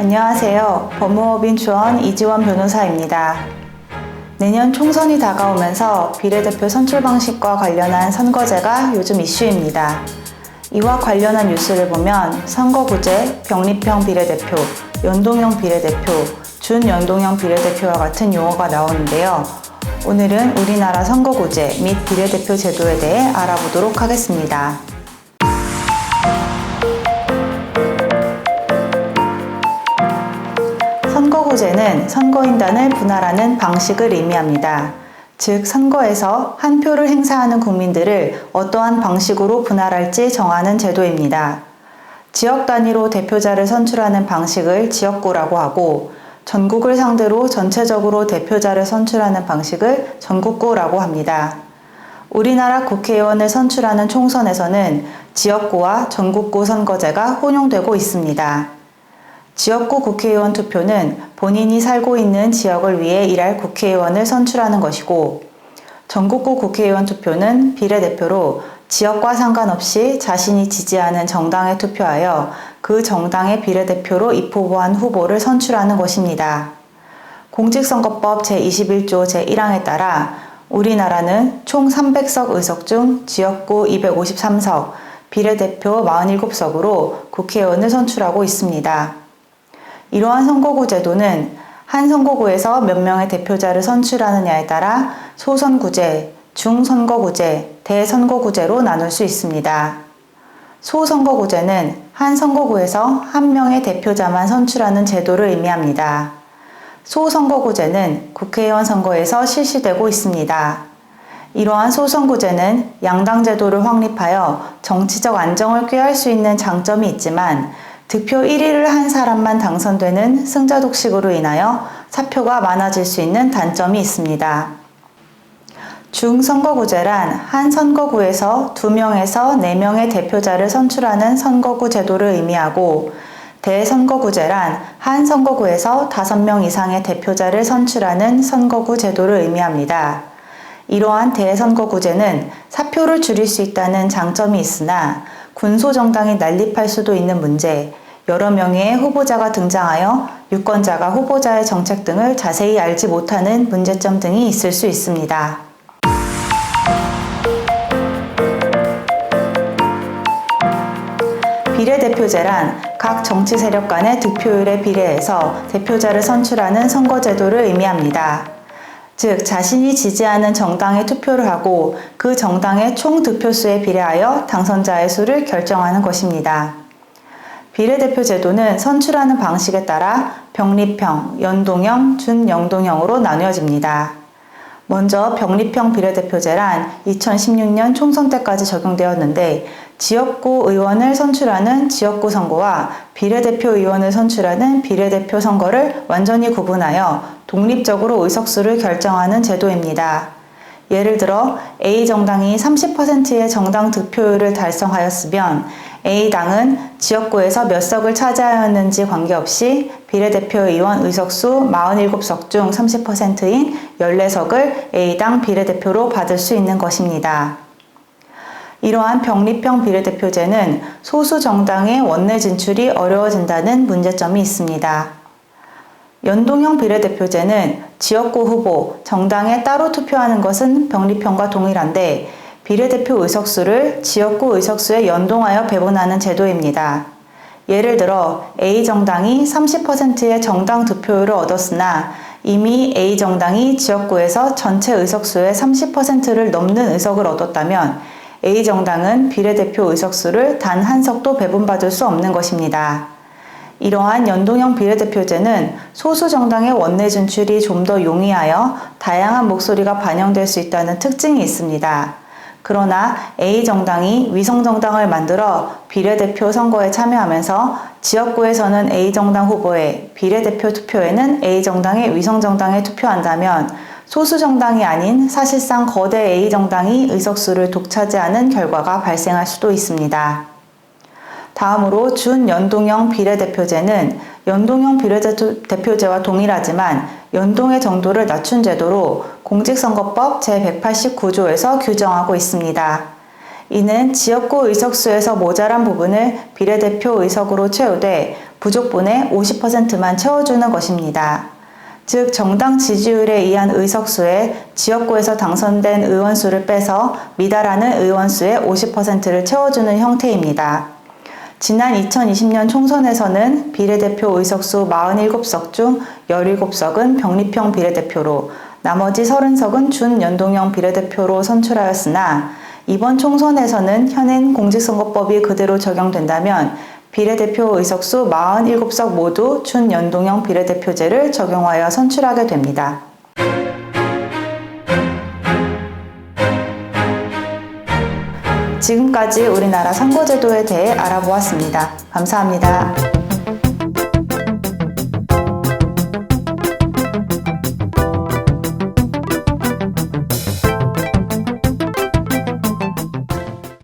안녕하세요. 법무법인 주원 이지원 변호사입니다. 내년 총선이 다가오면서 비례대표 선출 방식과 관련한 선거제가 요즘 이슈입니다. 이와 관련한 뉴스를 보면 선거구제, 병립형 비례대표, 연동형 비례대표, 준연동형 비례대표와 같은 용어가 나오는데요. 오늘은 우리나라 선거구제 및 비례대표 제도에 대해 알아보도록 하겠습니다. 선거구제는 선거인단을 분할하는 방식을 의미합니다. 즉, 선거에서 한 표를 행사하는 국민들을 어떠한 방식으로 분할할지 정하는 제도입니다. 지역 단위로 대표자를 선출하는 방식을 지역구라고 하고, 전국을 상대로 전체적으로 대표자를 선출하는 방식을 전국구라고 합니다. 우리나라 국회의원을 선출하는 총선에서는 지역구와 전국구 선거제가 혼용되고 있습니다. 지역구 국회의원 투표는 본인이 살고 있는 지역을 위해 일할 국회의원을 선출하는 것이고, 전국구 국회의원 투표는 비례대표로 지역과 상관없이 자신이 지지하는 정당에 투표하여 그 정당의 비례대표로 입후보한 후보를 선출하는 것입니다. 공직선거법 제21조 제1항에 따라 우리나라는 총 300석 의석 중 지역구 253석, 비례대표 47석으로 국회의원을 선출하고 있습니다. 이러한 선거구 제도는 한 선거구에서 몇 명의 대표자를 선출하느냐에 따라 소선구제, 중선거구제, 대선거구제로 나눌 수 있습니다. 소선거구제는 한 선거구에서 한 명의 대표자만 선출하는 제도를 의미합니다. 소선거구제는 국회의원 선거에서 실시되고 있습니다. 이러한 소선구제는 양당 제도를 확립하여 정치적 안정을 꾀할 수 있는 장점이 있지만, 득표 1위를 한 사람만 당선되는 승자독식으로 인하여 사표가 많아질 수 있는 단점이 있습니다. 중선거구제란 한 선거구에서 2명에서 4명의 대표자를 선출하는 선거구 제도를 의미하고, 대선거구제란 한 선거구에서 5명 이상의 대표자를 선출하는 선거구 제도를 의미합니다. 이러한 대선거구제는 사표를 줄일 수 있다는 장점이 있으나 군소정당이 난립할 수도 있는 문제, 여러 명의 후보자가 등장하여 유권자가 후보자의 정책 등을 자세히 알지 못하는 문제점 등이 있을 수 있습니다. 비례대표제란 각 정치 세력 간의 득표율에 비례해서 대표자를 선출하는 선거제도를 의미합니다. 즉, 자신이 지지하는 정당에 투표를 하고 그 정당의 총 득표수에 비례하여 당선자의 수를 결정하는 것입니다. 비례대표 제도는 선출하는 방식에 따라 병립형, 연동형, 준연동형으로 나뉘어집니다. 먼저 병립형 비례대표제란 2016년 총선 때까지 적용되었는데, 지역구 의원을 선출하는 지역구 선거와 비례대표 의원을 선출하는 비례대표 선거를 완전히 구분하여 독립적으로 의석수를 결정하는 제도입니다. 예를 들어 A정당이 30%의 정당 득표율을 달성하였으면 A당은 지역구에서 몇 석을 차지하였는지 관계없이 비례대표 의원 의석수 47석 중 30%인 14석을 A당 비례대표로 받을 수 있는 것입니다. 이러한 병립형 비례대표제는 소수 정당의 원내 진출이 어려워진다는 문제점이 있습니다. 연동형 비례대표제는 지역구 후보, 정당에 따로 투표하는 것은 병립형과 동일한데, 비례대표 의석수를 지역구 의석수에 연동하여 배분하는 제도입니다. 예를 들어 A정당이 30%의 정당 득표율을 얻었으나 이미 A정당이 지역구에서 전체 의석수의 30%를 넘는 의석을 얻었다면 A정당은 비례대표 의석수를 단 한 석도 배분받을 수 없는 것입니다. 이러한 연동형 비례대표제는 소수 정당의 원내 진출이 좀 더 용이하여 다양한 목소리가 반영될 수 있다는 특징이 있습니다. 그러나 A정당이 위성정당을 만들어 비례대표 선거에 참여하면서 지역구에서는 A정당 후보에, 비례대표 투표에는 A정당의 위성정당에 투표한다면 소수정당이 아닌 사실상 거대 A정당이 의석수를 독차지하는 결과가 발생할 수도 있습니다. 다음으로 준연동형 비례대표제는 연동형 비례대표제와 동일하지만 연동의 정도를 낮춘 제도로 공직선거법 제189조에서 규정하고 있습니다. 이는 지역구 의석수에서 모자란 부분을 비례대표 의석으로 채우되 부족분의 50%만 채워주는 것입니다. 즉 정당 지지율에 의한 의석수에 지역구에서 당선된 의원수를 빼서 미달하는 의원수의 50%를 채워주는 형태입니다. 지난 2020년 총선에서는 비례대표 의석수 47석 중 17석은 병립형 비례대표로 나머지 30석은 준연동형 비례대표로 선출하였으나 이번 총선에서는 현행 공직선거법이 그대로 적용된다면 비례대표 의석수 47석 모두 준연동형 비례대표제를 적용하여 선출하게 됩니다. 지금까지 우리나라 선거제도에 대해 알아보았습니다. 감사합니다.